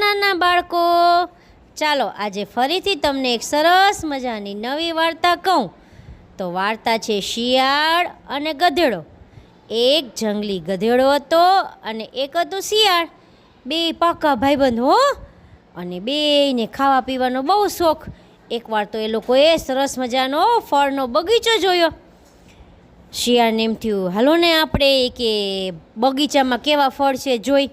નાના બાળકો, ચાલો આજે ફરીથી તમને એક સરસ મજાની નવી વાર્તા કહું. તો વાર્તા છે શિયાળ અને ગધેડો. એક જંગલી ગધેડો હતો અને એક હતું શિયાળ. બે પાકા ભાઈબંધ હો, અને બેયને ખાવા પીવાનો બહુ શોખ. એકવાર તો એ લોકોએ સરસ મજાનો ફળનો બગીચો જોયો. શિયાળને એમ થયું, હાલો ને આપણે કે બગીચામાં કેવા ફળ છે જોઈ.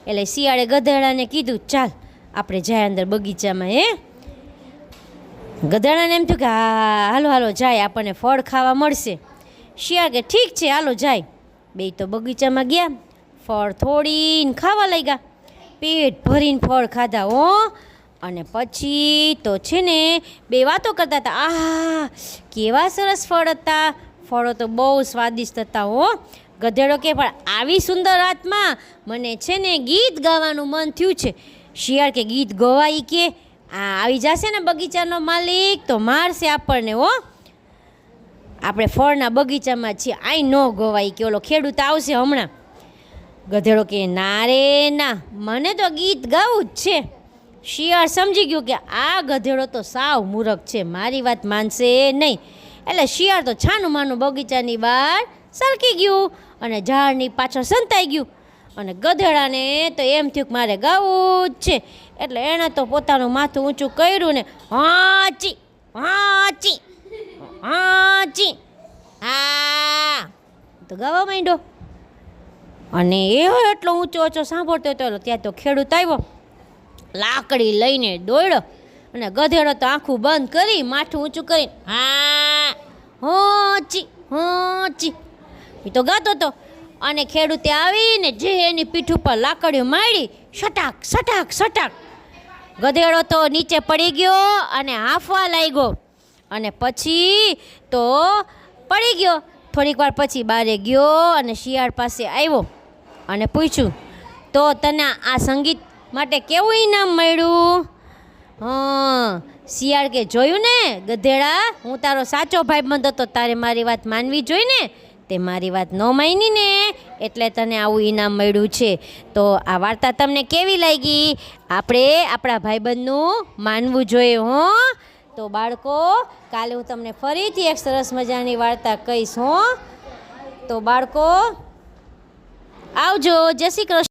એટલે શિયાળે ગધેડાને કીધું, ચાલ આપણે જાય અંદર બગીચામાં. ગધેડાને એમ થયું કે હા હાલો હાલો જાય, આપણને ફળ ખાવા મળશે. શિયાળ કે ઠીક છે હાલો જાય. બે તો બગીચામાં ગયા, ફળ થોડીને ખાવા લાગ્યા. પેટ ભરીને ફળ ખાધા હો. અને પછી તો છે ને બે વાતો કરતા હતા, આહા કેવા સરસ ફળ હતા, ફળો તો બહુ સ્વાદિષ્ટ હતા હો. ગધેડો કે પણ આવી સુંદર રાતમાં મને છે ને ગીત ગાવાનું મન થયું છે. શિયાળ કે ગીત ગવાય કે આવી જશે ને બગીચાનો માલિક તો મારશે આપણને હો. આપણે ફળના બગીચામાં છીએ, આઈ ન ગવાય કે ઓલો ખેડૂત આવશે હમણાં. ગધેડો કે ના રે ના, મને તો ગીત ગાવું જ છે. શિયાળ સમજી ગયું કે આ ગધેડો તો સાવ મૂરખ છે, મારી વાત માનશે નહીં. એટલે શિયાળ તો છાનું માનું બગીચાની બહાર સરકી ગયું અને ઝાડની પાછળ સંતાઈ ગયું. અને ગધેડાને તો એમ થયું કે મારે ગાવું જ છે. એટલે એણે તો પોતાનું માથું ઊંચું કર્યું ને હાચી હાચી હાચી હા તો ગાવા માંડ્યો. અને એવો એટલો ઊંચો ઊંચો સાંભળતો હતો ત્યાં તો ખેડૂત આવ્યો, લાકડી લઈને દોડ્યો. અને ગધેડો તો આંખું બંધ કરી માથું ઊંચું કરી હા હોચી હોચી એ તો ગાતો હતો. અને ખેડૂતે આવીને જે એની પીઠ ઉપર લાકડીઓ મારી, સટાક સટાક સટાક. ગધેડો તો નીચે પડી ગયો અને હાંફવા લાગ્યો. અને પછી તો પડી ગયો. થોડીક વાર પછી બારે ગયો અને શિયાળ પાસે આવ્યો અને પૂછ્યું, તો તને આ સંગીત માટે કેવું ઇનામ મળ્યું? શિયાળ કે જોયું ને ગધેડા, હું તારો સાચો ભાઈબંધ હતો, તારે મારી વાત માનવી જોઈએ ને, તે મારી વાત ન માની ને એટલે તને આવું ઇનામ મળ્યું છે. તો આ વાર્તા તમને કેવી લાગી? આપણે આપણા ભાઈબંધનું માનવું જોઈએ હો. તો બાળકો, કાલે હું તમને ફરીથી એક સરસ મજાની વાર્તા કહીશ હો. તો બાળકો આવજો, જય શ્રી કૃષ્ણ.